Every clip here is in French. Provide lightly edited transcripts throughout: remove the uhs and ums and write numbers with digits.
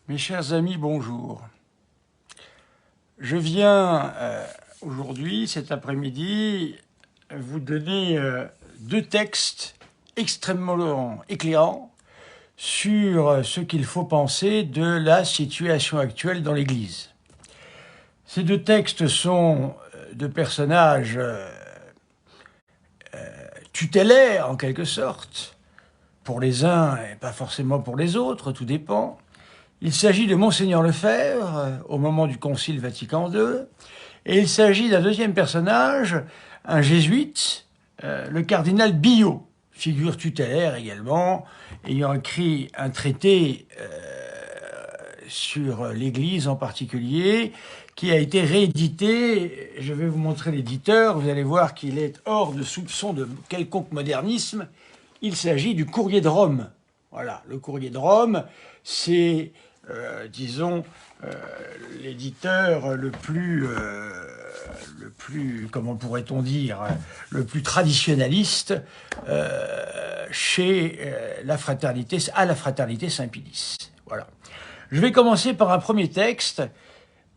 Mes chers amis, bonjour. Je viens aujourd'hui, cet après-midi, vous donner deux textes extrêmement éclairants sur ce qu'il faut penser de la situation actuelle dans l'Église. Ces deux textes sont de personnages tutélaires, en quelque sorte, pour les uns et pas forcément pour les autres, tout dépend. Il s'agit de Monseigneur Lefebvre, au moment du Concile Vatican II, et il s'agit d'un deuxième personnage, un jésuite, le cardinal Billot, figure tutélaire également, ayant écrit un traité sur l'Église en particulier, qui a été réédité. Je vais vous montrer l'éditeur, vous allez voir qu'il est hors de soupçon de quelconque modernisme. Il s'agit du Courrier de Rome. Voilà, le Courrier de Rome, c'est, disons, l'éditeur le plus, comment pourrait-on dire, le plus traditionnaliste chez la fraternité, à la fraternité Saint-Pie-X. Voilà. Je vais commencer par un premier texte.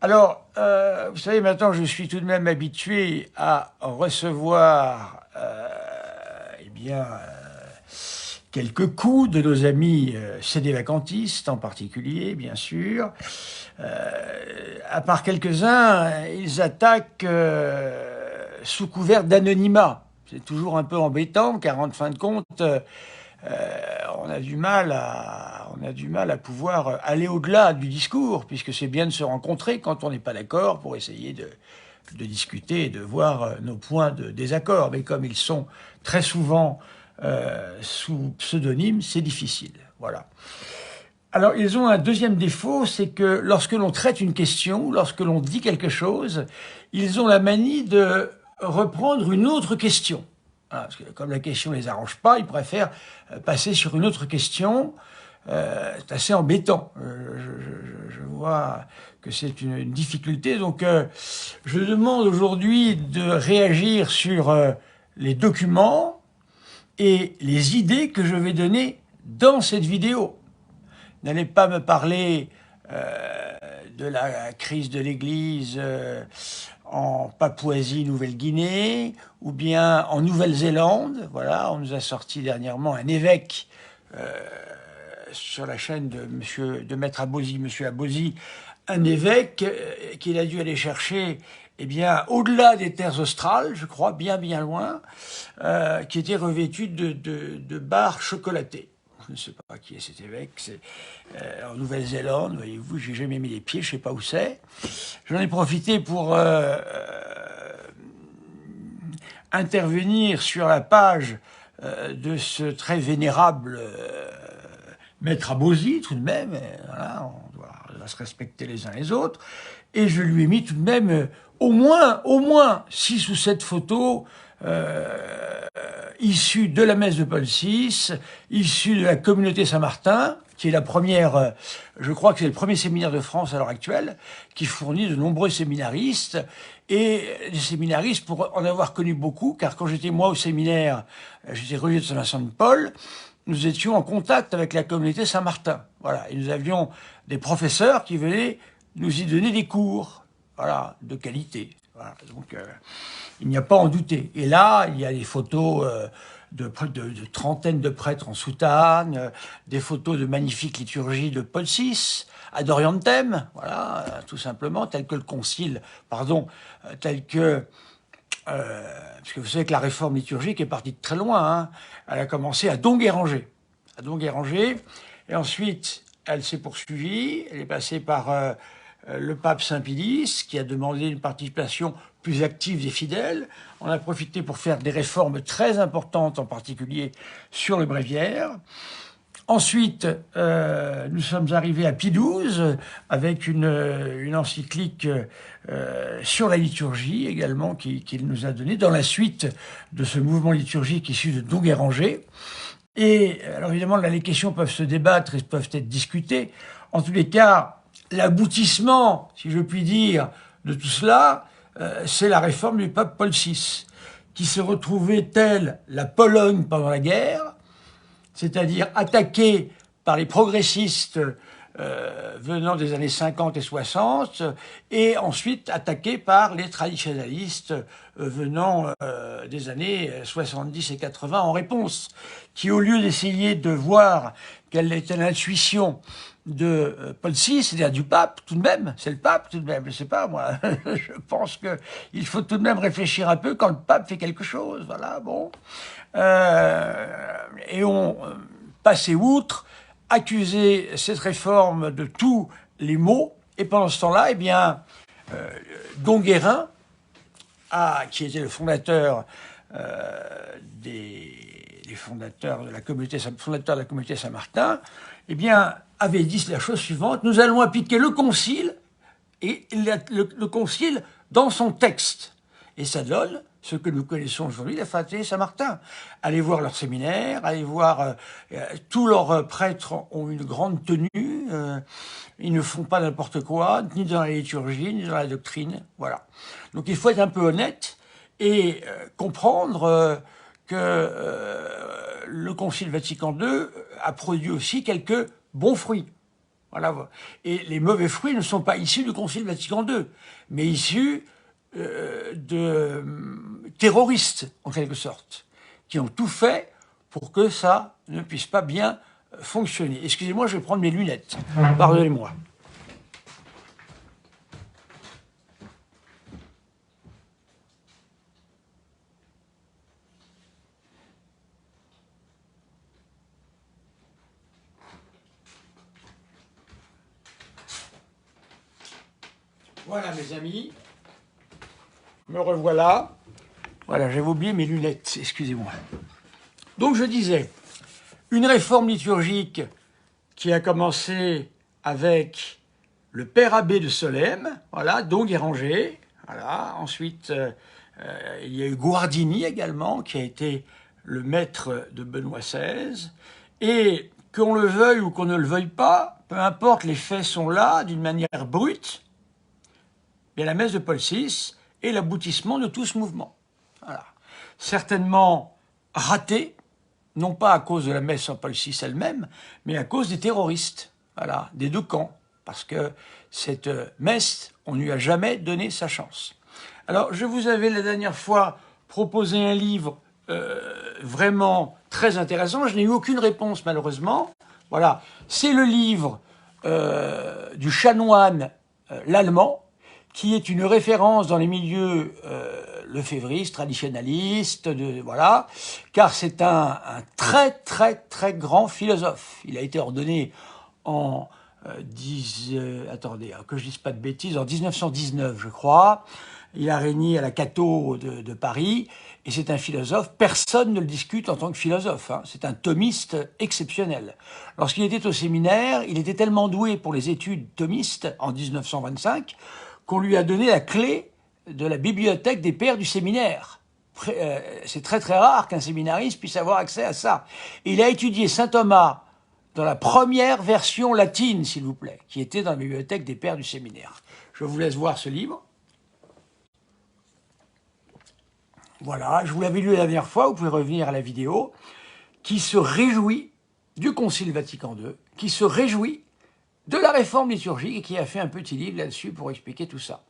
Alors, vous savez, maintenant, je suis tout de même habitué à recevoir, eh bien, quelques coups de nos amis cédévacantistes en particulier, bien sûr. À part quelques-uns, ils attaquent sous couvert d'anonymat. C'est toujours un peu embêtant, car en fin de compte, on a du mal à pouvoir aller au-delà du discours, puisque c'est bien de se rencontrer quand on n'est pas d'accord pour essayer de discuter et de voir nos points de désaccord. Mais comme ils sont très souvent sous pseudonyme, c'est difficile. Voilà. Alors, ils ont un deuxième défaut, c'est que lorsque l'on traite une question, lorsque l'on dit quelque chose, ils ont la manie de reprendre une autre question. Voilà, parce que comme la question ne les arrange pas, ils préfèrent passer sur une autre question. C'est assez embêtant. Je vois que c'est une difficulté. Donc, je demande aujourd'hui de réagir sur les documents et les idées que je vais donner dans cette vidéo. N'allez pas me parler de la crise de l'Église en Papouasie-Nouvelle-Guinée ou bien en Nouvelle-Zélande. Voilà, on nous a sorti dernièrement un évêque sur la chaîne de Maître Abosi, Monsieur Abosi, un évêque qu'il a dû aller chercher eh bien, au-delà des terres australes, je crois, bien loin, qui était revêtu de barres chocolatées. Je ne sais pas qui est cet évêque, c'est en Nouvelle-Zélande, voyez-vous, j'ai jamais mis les pieds, je ne sais pas où c'est. J'en ai profité pour intervenir sur la page de ce très vénérable Maître Abosi, tout de même, voilà, on doit se respecter les uns les autres, et je lui ai mis tout de même au moins 6 ou 7 photos issues de la messe de Paul VI, issues de la communauté Saint-Martin, qui est la première, je crois que c'est le premier séminaire de France à l'heure actuelle, qui fournit de nombreux séminaristes, et les séminaristes, pour en avoir connu beaucoup, car quand j'étais moi au séminaire, j'étais religieux de Saint-Vincent de Paul, nous étions en contact avec la communauté Saint-Martin. Voilà, et nous avions des professeurs qui venaient nous y donner des cours, voilà, de qualité. Voilà, donc il n'y a pas à en douter. Et là, il y a des photos de trentaines de prêtres en soutane, des photos de magnifiques liturgies de Paul VI, ad orientem, voilà, tout simplement, tel que le concile, tel que parce que vous savez que la réforme liturgique est partie de très loin. Hein. Elle a commencé à Donguéranger. Et ensuite, elle s'est poursuivie. Elle est passée par le pape Saint-Pie-X, qui a demandé une participation plus active des fidèles. On a profité pour faire des réformes très importantes, en particulier sur le bréviaire. Ensuite, nous sommes arrivés à Pie XII avec une encyclique sur la liturgie également qu'il nous a donnée dans la suite de ce mouvement liturgique issu de Donguéranger. Et alors évidemment, là, les questions peuvent se débattre et peuvent être discutées. En tous les cas, l'aboutissement, si je puis dire, de tout cela, c'est la réforme du pape Paul VI, qui se retrouvait telle la Pologne pendant la guerre, c'est-à-dire attaquée par les progressistes venant des années 50 et 60, et ensuite attaqué par les traditionalistes venant des années 70 et 80 en réponse, qui au lieu d'essayer de voir quelle était l'intuition de Paul VI, c'est-à-dire du pape tout de même, c'est le pape tout de même, je sais pas moi, je pense qu'il faut tout de même réfléchir un peu quand le pape fait quelque chose, voilà, bon. Et on passait outre, accusé cette réforme de tous les maux, et pendant ce temps-là, eh bien, Don Guérin, qui était le fondateur des fondateurs de la communauté, fondateur de la communauté Saint-Martin, eh bien, avait dit la chose suivante: nous allons appliquer le concile, et le concile dans son texte. Et ça donne ce que nous connaissons aujourd'hui, la fraternité Saint-Martin. Allez voir leur séminaire, allez voir, tous leurs prêtres ont une grande tenue, ils ne font pas n'importe quoi, ni dans la liturgie, ni dans la doctrine, voilà. Donc il faut être un peu honnête et comprendre que le Concile Vatican II a produit aussi quelques bons fruits. Voilà. Et les mauvais fruits ne sont pas issus du Concile Vatican II, mais issus de terroristes, en quelque sorte, qui ont tout fait pour que ça ne puisse pas bien fonctionner. Excusez-moi, je vais prendre mes lunettes. Pardonnez-moi. Voilà, mes amis, me revoilà. Voilà, j'avais oublié mes lunettes, excusez-moi. Donc je disais, une réforme liturgique qui a commencé avec le père abbé de Solesmes, voilà, Don Guéranger, voilà. Ensuite, il y a eu Guardini également, qui a été le maître de Benoît XVI, et qu'on le veuille ou qu'on ne le veuille pas, peu importe, les faits sont là, d'une manière brute. Et la messe de Paul VI est l'aboutissement de tout ce mouvement. Voilà. Certainement raté, non pas à cause de la messe en Paul VI elle-même, mais à cause des terroristes, voilà, des deux camps, parce que cette messe, on ne lui a jamais donné sa chance. Alors, je vous avais la dernière fois proposé un livre vraiment très intéressant, je n'ai eu aucune réponse malheureusement. Voilà, c'est le livre du chanoine l'Allemand, qui est une référence dans les milieux lefévristes, traditionnalistes, voilà, car c'est un très très très grand philosophe. Il a été ordonné en attendez, que je dise pas de bêtises, en 1919, je crois. Il a régné à la Cato de Paris, et c'est un philosophe, personne ne le discute en tant que philosophe, hein. C'est un thomiste exceptionnel. Lorsqu'il était au séminaire, il était tellement doué pour les études thomistes, en 1925, qu'on lui a donné la clé de la bibliothèque des pères du séminaire. C'est très très rare qu'un séminariste puisse avoir accès à ça. Il a étudié saint Thomas dans la première version latine, s'il vous plaît, qui était dans la bibliothèque des pères du séminaire. Je vous laisse voir ce livre. Voilà, je vous l'avais lu la dernière fois, vous pouvez revenir à la vidéo, qui se réjouit du Concile Vatican II, qui se réjouit de la réforme liturgique et qui a fait un petit livre là-dessus pour expliquer tout ça.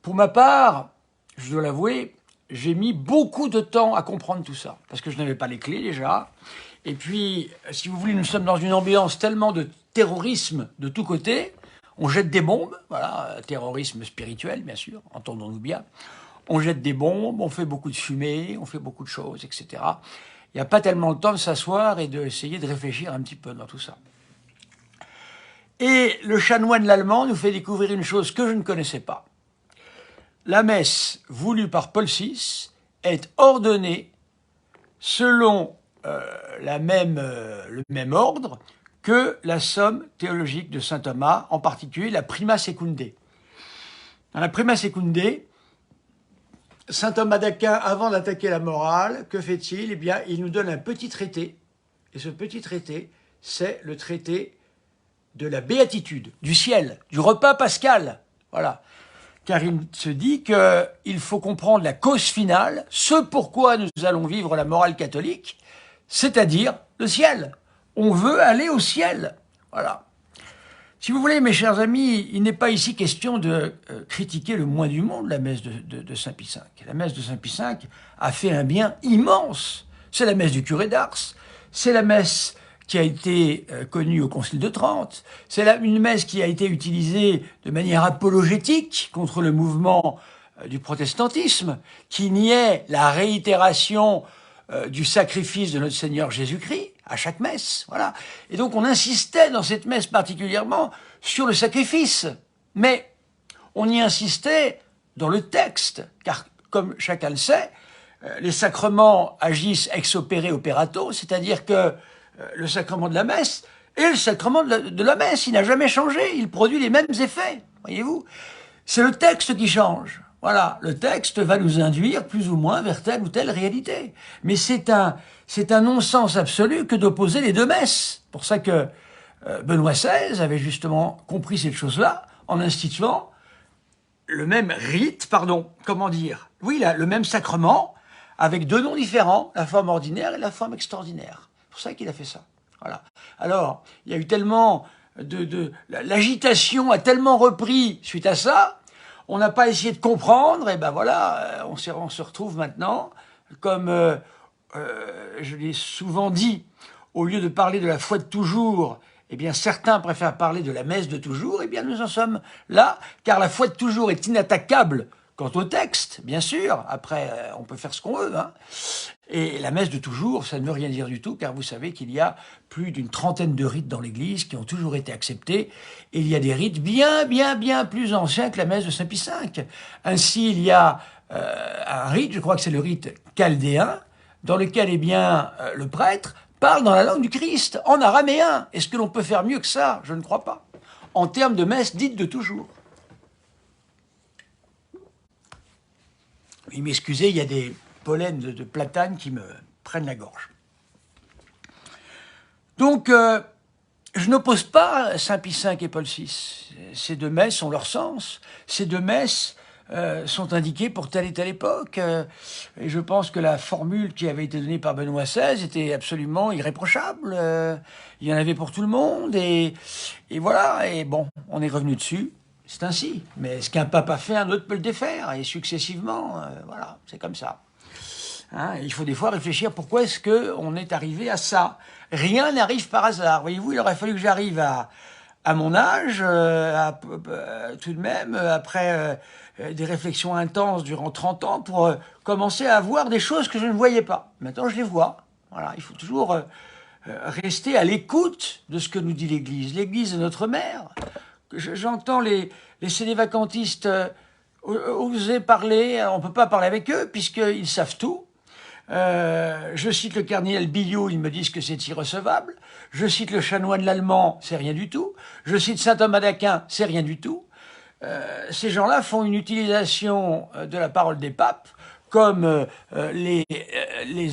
Pour ma part, je dois l'avouer, j'ai mis beaucoup de temps à comprendre tout ça, parce que je n'avais pas les clés déjà. Et puis, si vous voulez, nous sommes dans une ambiance tellement de terrorisme de tous côtés, on jette des bombes, voilà, terrorisme spirituel, bien sûr, entendons-nous bien. On jette des bombes, on fait beaucoup de fumée, on fait beaucoup de choses, etc. Il n'y a pas tellement le temps de s'asseoir et d'essayer de réfléchir un petit peu dans tout ça. Et le chanoine l'Allemand nous fait découvrir une chose que je ne connaissais pas. La messe voulue par Paul VI est ordonnée selon le même ordre que la somme théologique de saint Thomas, en particulier la Prima Secundae. Dans la Prima Secundae, saint Thomas d'Aquin, avant d'attaquer la morale, que fait-il? Eh bien, il nous donne un petit traité, et ce petit traité, c'est le traité de la béatitude, du ciel, du repas pascal, voilà. Car il se dit qu'il faut comprendre la cause finale, ce pourquoi nous allons vivre la morale catholique, c'est-à-dire le ciel. On veut aller au ciel, voilà. Si vous voulez, mes chers amis, il n'est pas ici question de critiquer le moins du monde la messe de Saint Pie V. La messe de Saint Pie V a fait un bien immense. C'est la messe du curé d'Ars, c'est la messe qui a été connue au Concile de Trente, c'est une messe qui a été utilisée de manière apologétique contre le mouvement du protestantisme, qui niait la réitération du sacrifice de notre Seigneur Jésus-Christ à chaque messe, voilà. Et donc on insistait dans cette messe particulièrement sur le sacrifice, mais on y insistait dans le texte, car comme chacun le sait, les sacrements agissent ex opere operato, c'est-à-dire que le sacrement de la messe et le sacrement de la messe, il n'a jamais changé, il produit les mêmes effets, voyez-vous. C'est le texte qui change. Voilà, le texte va nous induire plus ou moins vers telle ou telle réalité. Mais c'est un non-sens absolu que d'opposer les deux messes. C'est pour ça que Benoît XVI avait justement compris cette chose-là en instituant le même rite, le même sacrement avec deux noms différents, la forme ordinaire et la forme extraordinaire. C'est pour ça qu'il a fait ça. Voilà. Alors, il y a eu tellement l'agitation a tellement repris suite à ça. On n'a pas essayé de comprendre, et ben voilà, on se retrouve maintenant, comme je l'ai souvent dit, au lieu de parler de la foi de toujours, eh bien certains préfèrent parler de la messe de toujours, eh bien nous en sommes là, car la foi de toujours est inattaquable quant au texte, bien sûr, après on peut faire ce qu'on veut, hein. Et la messe de toujours, ça ne veut rien dire du tout, car vous savez qu'il y a plus d'une trentaine de rites dans l'Église qui ont toujours été acceptés, et il y a des rites bien plus anciens que la messe de Saint Pie V. Ainsi, il y a un rite, je crois que c'est le rite chaldéen, dans lequel le prêtre parle dans la langue du Christ, en araméen. Est-ce que l'on peut faire mieux que ça? Je ne crois pas. En termes de messe dite de toujours. Oui, m'excusez, il y a des pollen de platane qui me prennent la gorge. Donc, je n'oppose pas Saint Pie V et Paul VI. Ces deux messes ont leur sens. Ces deux messes sont indiquées pour telle et telle époque. Et je pense que la formule qui avait été donnée par Benoît XVI était absolument irréprochable. Il y en avait pour tout le monde. Et voilà, et bon, on est revenu dessus. C'est ainsi. Mais ce qu'un pape a fait, un autre peut le défaire. Et successivement, voilà, c'est comme ça. Hein, il faut des fois réfléchir pourquoi est-ce qu'on est arrivé à ça. Rien n'arrive par hasard. Voyez-vous, il aurait fallu que j'arrive à mon âge, tout de même, après des réflexions intenses durant 30 ans, pour commencer à voir des choses que je ne voyais pas. Maintenant, je les vois. Voilà, il faut toujours rester à l'écoute de ce que nous dit l'Église. L'Église est notre mère. J'entends les sénévacantistes oser parler. On ne peut pas parler avec eux puisqu'ils savent tout. Je cite le cardinal Billot, ils me disent que c'est irrecevable. Je cite le chanoine l'allemand, c'est rien du tout. Je cite saint Thomas d'Aquin, c'est rien du tout. Ces gens-là font une utilisation de la parole des papes comme les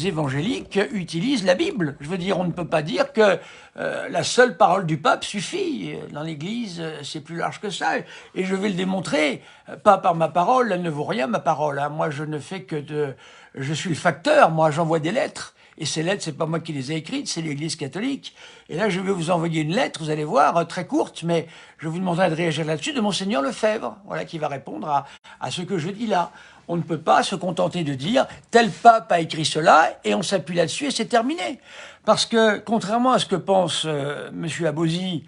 évangéliques utilisent la Bible. Je veux dire, on ne peut pas dire que la seule parole du pape suffit. Dans l'Église, c'est plus large que ça. Et je vais le démontrer, pas par ma parole, elle ne vaut rien, ma parole. Hein. Moi, je ne fais que de... Je suis le facteur, moi, j'envoie des lettres. Et ces lettres, c'est pas moi qui les ai écrites, c'est l'Église catholique. Et là, je vais vous envoyer une lettre, vous allez voir, très courte, mais je vous demanderai de réagir là-dessus, de Monseigneur Lefebvre, voilà, qui va répondre à ce que je dis là. On ne peut pas se contenter de dire « tel pape a écrit cela » et on s'appuie là-dessus et c'est terminé. Parce que, contrairement à ce que pense M. Abosi,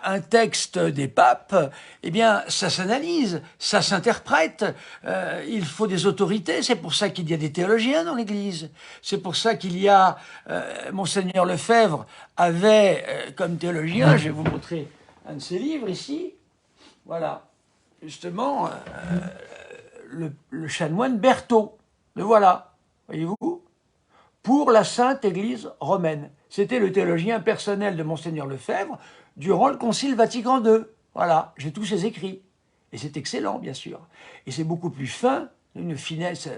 un texte des papes, eh bien, ça s'analyse, ça s'interprète. Il faut des autorités. C'est pour ça qu'il y a des théologiens dans l'Église. C'est pour ça qu'il y a Monseigneur Lefebvre avait comme théologien. Je vais vous montrer un de ses livres ici. Voilà, justement, le chanoine Berthaud. Le voilà, voyez-vous, pour la Sainte Église romaine. C'était le théologien personnel de Monseigneur Lefebvre durant le Concile Vatican II. Voilà, j'ai tous ses écrits. Et c'est excellent, bien sûr. Et c'est beaucoup plus fin, une finesse,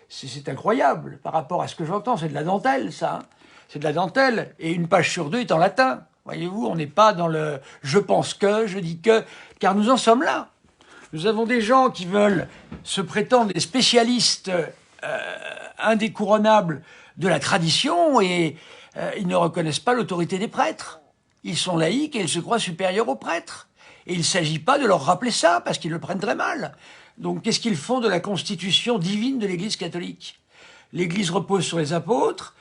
c'est incroyable par rapport à ce que j'entends. C'est de la dentelle, ça. Hein. C'est de la dentelle. Et une page sur deux est en latin. Voyez-vous, on n'est pas dans le « je pense que »,« je dis que », car nous en sommes là. Nous avons des gens qui veulent se prétendre des spécialistes indécouronnables de la tradition et ils ne reconnaissent pas l'autorité des prêtres. Ils sont laïcs et ils se croient supérieurs aux prêtres. Et il ne s'agit pas de leur rappeler ça, parce qu'ils le prennent très mal. Donc, qu'est-ce qu'ils font de la constitution divine de l'Église catholique? L'Église repose sur les apôtres,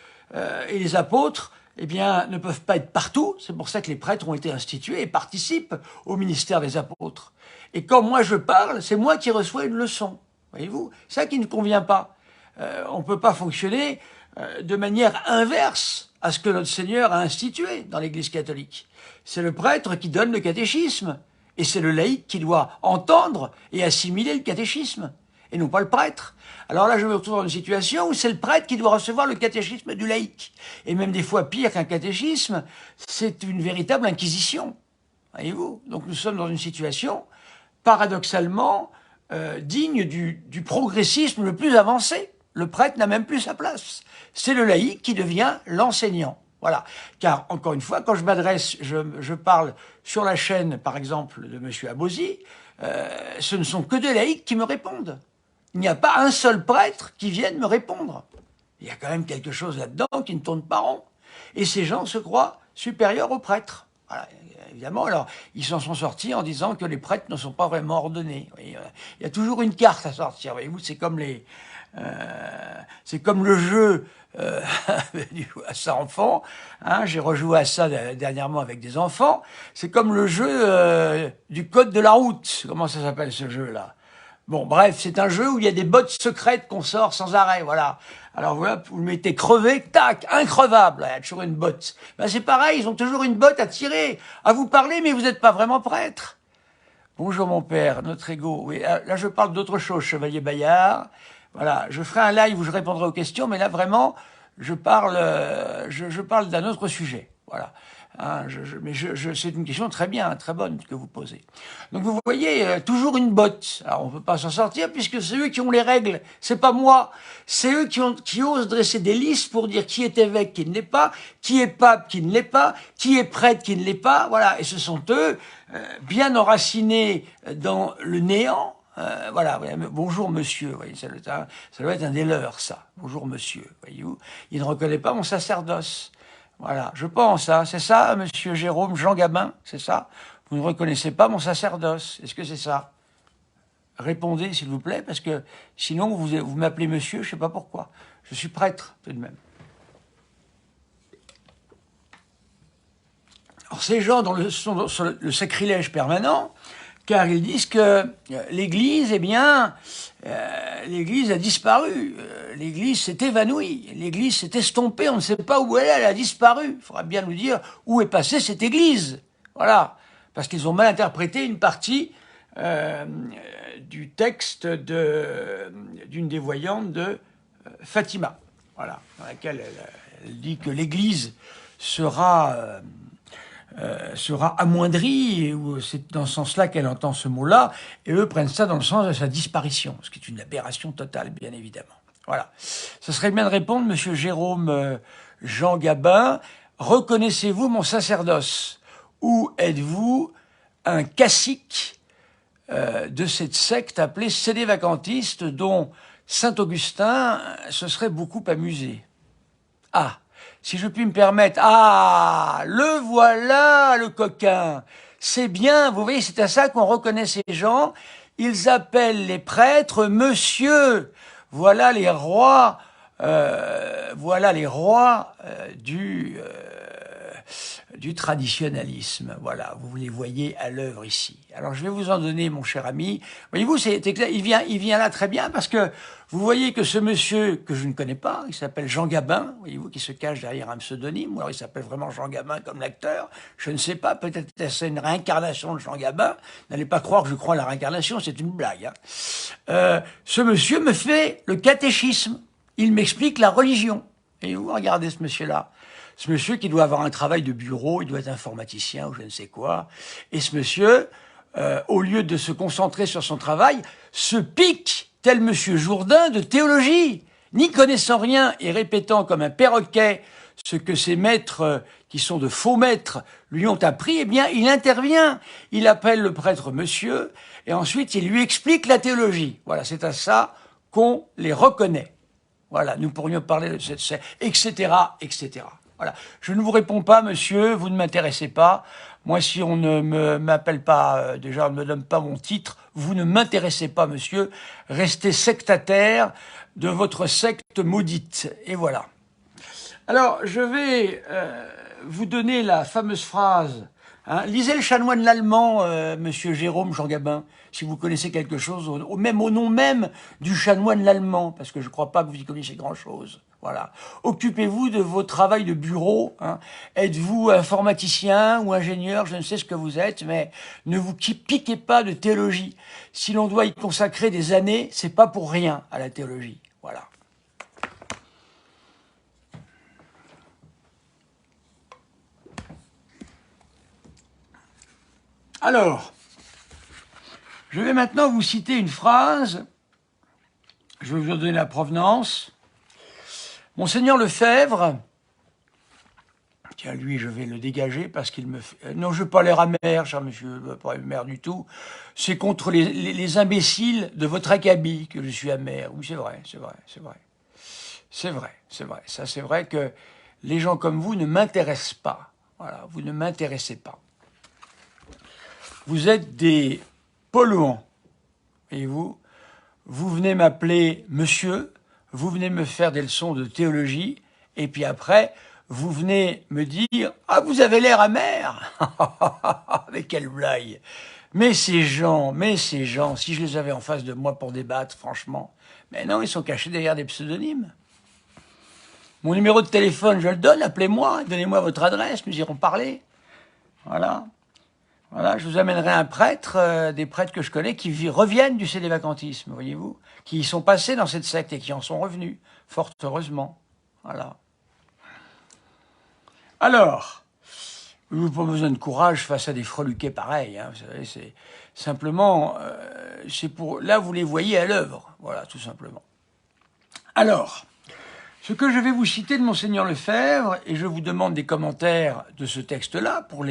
et les apôtres, eh bien, ne peuvent pas être partout. C'est pour ça que les prêtres ont été institués et participent au ministère des apôtres. Et quand moi je parle, c'est moi qui reçois une leçon. Voyez-vous, c'est ça qui ne convient pas. On ne peut pas fonctionner de manière inverse à ce que notre Seigneur a institué dans l'Église catholique. C'est le prêtre qui donne le catéchisme. Et c'est le laïc qui doit entendre et assimiler le catéchisme, et non pas le prêtre. Alors là, je me retrouve dans une situation où c'est le prêtre qui doit recevoir le catéchisme du laïc. Et même des fois, pire qu'un catéchisme, c'est une véritable inquisition. Voyez-vous? Donc nous sommes dans une situation, paradoxalement, digne du progressisme le plus avancé. Le prêtre n'a même plus sa place. C'est le laïc qui devient l'enseignant. Voilà, car encore une fois, quand je m'adresse, je parle sur la chaîne, par exemple, de M. Abosi, ce ne sont que des laïcs qui me répondent. Il n'y a pas un seul prêtre qui vienne me répondre. Il y a quand même quelque chose là-dedans qui ne tourne pas rond. Et ces gens se croient supérieurs aux prêtres. Voilà, évidemment, alors, ils s'en sont sortis en disant que les prêtres ne sont pas vraiment ordonnés. Voyez, il y a toujours une carte à sortir. Voyez-vous, c'est comme le jeu à ça enfant, hein, j'ai rejoué à ça dernièrement avec des enfants. C'est comme le jeu du code de la route. Comment ça s'appelle ce jeu-là? Bon, bref, c'est un jeu où il y a des bottes secrètes qu'on sort sans arrêt, voilà. Alors voilà, vous le mettez crevé, tac, increvable, il y a toujours une botte. Ben, c'est pareil, ils ont toujours une botte à tirer, à vous parler, mais vous n'êtes pas vraiment prêtre. Bonjour mon père, notre ego. Oui, là je parle d'autre chose, Chevalier Bayard. Voilà, je ferai un live où je répondrai aux questions, mais là vraiment, je parle d'un autre sujet. Voilà. Hein, c'est une question très bien, très bonne que vous posez. Donc vous voyez, toujours une botte. Alors on ne peut pas s'en sortir puisque c'est eux qui ont les règles, c'est pas moi. C'est eux qui osent dresser des listes pour dire qui est évêque, qui ne l'est pas, qui est pape, qui ne l'est pas, qui est prêtre, qui ne l'est pas. Voilà, et ce sont eux, bien enracinés dans le néant. Voilà, bonjour monsieur, voyez, ça doit être un des leurs, ça. Bonjour monsieur, voyez-vous. Il ne reconnaît pas mon sacerdoce. Voilà, je pense, hein, c'est ça, monsieur Jérôme Jean Gabin, c'est ça? Vous ne reconnaissez pas mon sacerdoce, est-ce que c'est ça? Répondez, s'il vous plaît, parce que sinon, vous m'appelez monsieur, je ne sais pas pourquoi. Je suis prêtre, tout de même. Alors, ces gens sont sur le sacrilège permanent, car ils disent que l'Église, eh bien, l'Église a disparu, l'Église s'est évanouie, l'Église s'est estompée, on ne sait pas où elle a disparu. Il faudra bien nous dire où est passée cette Église. Voilà, parce qu'ils ont mal interprété une partie du texte d'une des voyantes de Fatima, voilà, dans laquelle elle dit que l'Église sera amoindrie, ou c'est dans ce sens-là qu'elle entend ce mot-là, et eux prennent ça dans le sens de sa disparition, ce qui est une aberration totale, bien évidemment. Voilà. Ça serait bien de répondre, monsieur Jérôme Jean Gabin, reconnaissez-vous mon sacerdoce? Ou êtes-vous un cacique de cette secte appelée sédévacantiste dont saint Augustin se serait beaucoup amusé? Ah, si je puis me permettre, ah, le voilà, le coquin. C'est bien, vous voyez, c'est à ça qu'on reconnaît ces gens. Ils appellent les prêtres monsieur. Voilà les rois, du traditionnalisme. Voilà, vous les voyez à l'œuvre ici. Alors je vais vous en donner, mon cher ami. Voyez-vous, il vient là très bien parce que vous voyez que ce monsieur que je ne connais pas, il s'appelle Jean Gabin, voyez-vous, qui se cache derrière un pseudonyme, ou alors il s'appelle vraiment Jean Gabin comme l'acteur, je ne sais pas, peut-être que c'est une réincarnation de Jean Gabin, n'allez pas croire que je crois à la réincarnation, c'est une blague. Hein. Ce monsieur me fait le catéchisme, il m'explique la religion. Et vous regardez ce monsieur-là. Ce monsieur qui doit avoir un travail de bureau, il doit être informaticien ou je ne sais quoi. Et ce monsieur, au lieu de se concentrer sur son travail, se pique, tel monsieur Jourdain, de théologie, n'y connaissant rien et répétant comme un perroquet ce que ses maîtres, qui sont de faux maîtres, lui ont appris, eh bien, il intervient. Il appelle le prêtre monsieur, et ensuite il lui explique la théologie. Voilà, c'est à ça qu'on les reconnaît. Voilà, nous pourrions parler de cette, etc., etc. Voilà. Je ne vous réponds pas, monsieur, vous ne m'intéressez pas. Moi, si on ne m'appelle pas, déjà, on ne me donne pas mon titre, vous ne m'intéressez pas, monsieur. Restez sectataire de votre secte maudite. Et voilà. Alors, je vais vous donner la fameuse phrase. Hein. Lisez Le Chanoine l'Allemand, monsieur Jérôme Jean Gabin, si vous connaissez quelque chose, même au nom même du Chanoine l'Allemand, parce que je ne crois pas que vous y connaissiez grand-chose. Voilà. Occupez-vous de vos travails de bureau. Hein. Êtes-vous informaticien ou ingénieur, je ne sais ce que vous êtes, mais ne vous piquez pas de théologie. Si l'on doit y consacrer des années, c'est pas pour rien à la théologie. Voilà. Alors, je vais maintenant vous citer une phrase. Je vais vous donner la provenance. Monseigneur Lefebvre, tiens, lui, je vais le dégager parce qu'il me fait... Non, je ne veux pas l'air amer, cher monsieur, pas amer du tout. C'est contre les imbéciles de votre acabit que je suis amer. Oui, c'est vrai, c'est vrai, c'est vrai. C'est vrai, c'est vrai. Ça, c'est vrai que les gens comme vous ne m'intéressent pas. Voilà, vous ne m'intéressez pas. Vous êtes des polluants, voyez-vous. Vous venez m'appeler monsieur, vous venez me faire des leçons de théologie, et puis après, vous venez me dire « Ah, vous avez l'air amer !» Mais quelle blague! Mais ces gens, si je les avais en face de moi pour débattre, franchement, mais non, ils sont cachés derrière des pseudonymes. Mon numéro de téléphone, je le donne, appelez-moi, donnez-moi votre adresse, nous irons parler. Voilà. Voilà, je vous amènerai un prêtre, des prêtres que je connais, qui reviennent du cédévacantisme, voyez-vous, qui sont passés dans cette secte et qui en sont revenus, fort heureusement. Voilà. Alors, vous n'avez pas besoin de courage face à des freluquets pareils, hein, vous savez, c'est simplement, c'est pour, là vous les voyez à l'œuvre, voilà, tout simplement. Alors, ce que je vais vous citer de Monseigneur Lefebvre, et je vous demande des commentaires de ce texte-là pour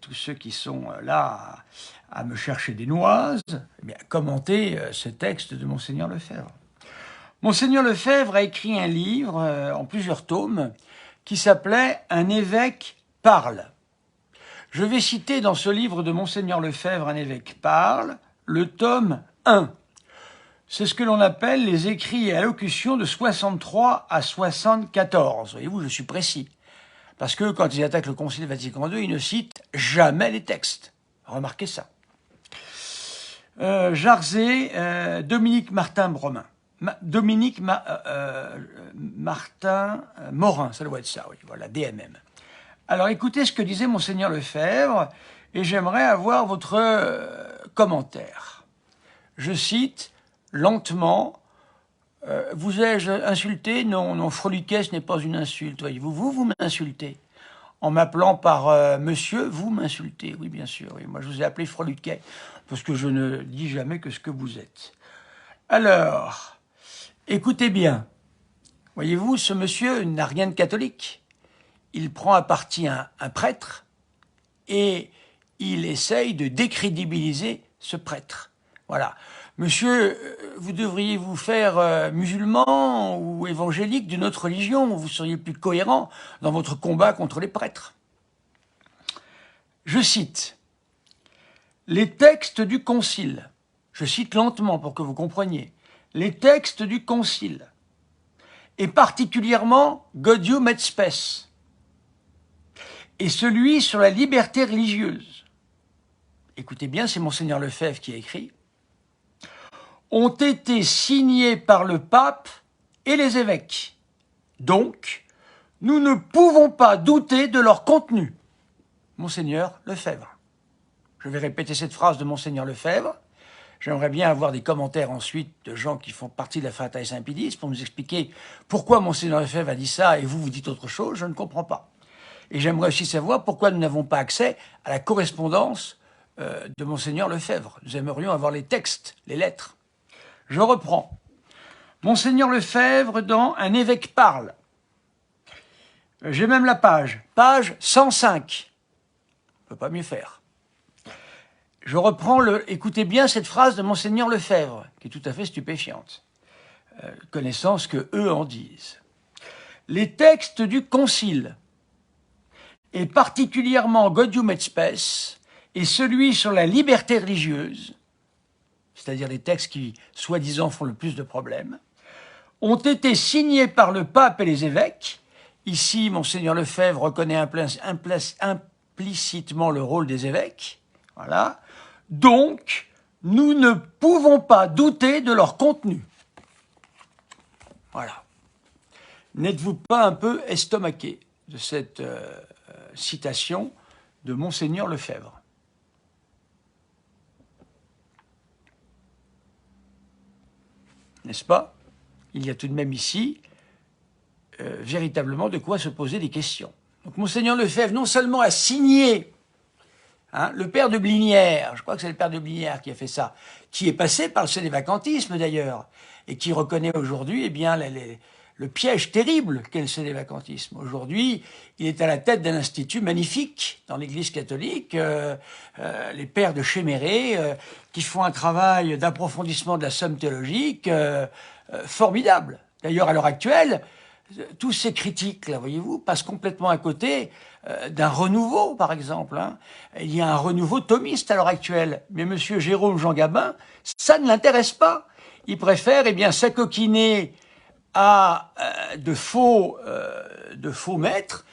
tous ceux qui sont là à me chercher des noises, eh bien, commentez ce texte de Monseigneur Lefebvre. Monseigneur Lefebvre a écrit un livre en plusieurs tomes qui s'appelait « Un évêque parle ». Je vais citer dans ce livre de Monseigneur Lefebvre, « Un évêque parle », le tome 1. C'est ce que l'on appelle les écrits et allocutions de 63 à 74. Voyez-vous, je suis précis. Parce que quand ils attaquent le Concile Vatican II, ils ne citent jamais les textes. Remarquez ça. Jarzé, Dominique Martin Bromin. Martin Morin, ça doit être ça, oui, voilà, DMM. Alors écoutez ce que disait Monseigneur Lefebvre, et j'aimerais avoir votre commentaire. Je cite, lentement, vous ai-je insulté? Non, non, freluquet, ce n'est pas une insulte, voyez-vous. Vous m'insultez. En m'appelant par monsieur, vous m'insultez, oui, bien sûr. Oui. Moi, je vous ai appelé freluquet, parce que je ne dis jamais que ce que vous êtes. Alors, écoutez bien. Voyez-vous, ce monsieur n'a rien de catholique. Il prend à partie un prêtre et il essaye de décrédibiliser ce prêtre. Voilà. Monsieur, vous devriez vous faire musulman ou évangélique d'une autre religion. Vous seriez plus cohérent dans votre combat contre les prêtres. Je cite les textes du Concile. Je cite lentement pour que vous compreniez. Les textes du Concile, et particulièrement Gaudium et Spes, et celui sur la liberté religieuse. Écoutez bien, c'est Monseigneur Lefebvre qui a écrit. Ont été signés par le pape et les évêques. Donc, nous ne pouvons pas douter de leur contenu. Monseigneur Lefebvre. Je vais répéter cette phrase de Monseigneur Lefebvre. J'aimerais bien avoir des commentaires ensuite de gens qui font partie de la Fratelli Saint-Pédis pour nous expliquer pourquoi Monseigneur Lefebvre a dit ça et vous dites autre chose. Je ne comprends pas. Et j'aimerais aussi savoir pourquoi nous n'avons pas accès à la correspondance de Monseigneur Lefebvre. Nous aimerions avoir les textes, les lettres. Je reprends. Monseigneur Lefebvre dans Un évêque parle. J'ai même la page. Page 105. On ne peut pas mieux faire. Je reprends écoutez bien cette phrase de Monseigneur Lefebvre, qui est tout à fait stupéfiante. Connaissant ce que eux en disent. les textes du Concile, et particulièrement Gaudium et Spes, et celui sur la liberté religieuse, c'est-à-dire les textes qui, soi-disant, font le plus de problèmes, ont été signés par le pape et les évêques. Ici, Monseigneur Lefebvre reconnaît implicitement le rôle des évêques. Voilà. Donc, nous ne pouvons pas douter de leur contenu. Voilà. N'êtes-vous pas un peu estomaqué de cette citation de Monseigneur Lefebvre? N'est-ce pas? Il y a tout de même ici véritablement de quoi se poser des questions. Donc Monseigneur Lefebvre non seulement a signé le père de Blinière, je crois que c'est le père de Blinière qui a fait ça, qui est passé par le sénévacantisme d'ailleurs, et qui reconnaît aujourd'hui eh bien, le piège terrible qu'est le sénévacantisme. Aujourd'hui, il est à la tête d'un institut magnifique dans l'Église catholique, les pères de Chéméré, qui font un travail d'approfondissement de la somme théologique formidable. D'ailleurs, à l'heure actuelle, tous ces critiques, là, voyez-vous, passent complètement à côté d'un renouveau, par exemple. Il y a un renouveau thomiste à l'heure actuelle. Mais M. Jérôme Jean Gabin, ça ne l'intéresse pas. Il préfère eh bien, s'acoquiner à de faux maîtres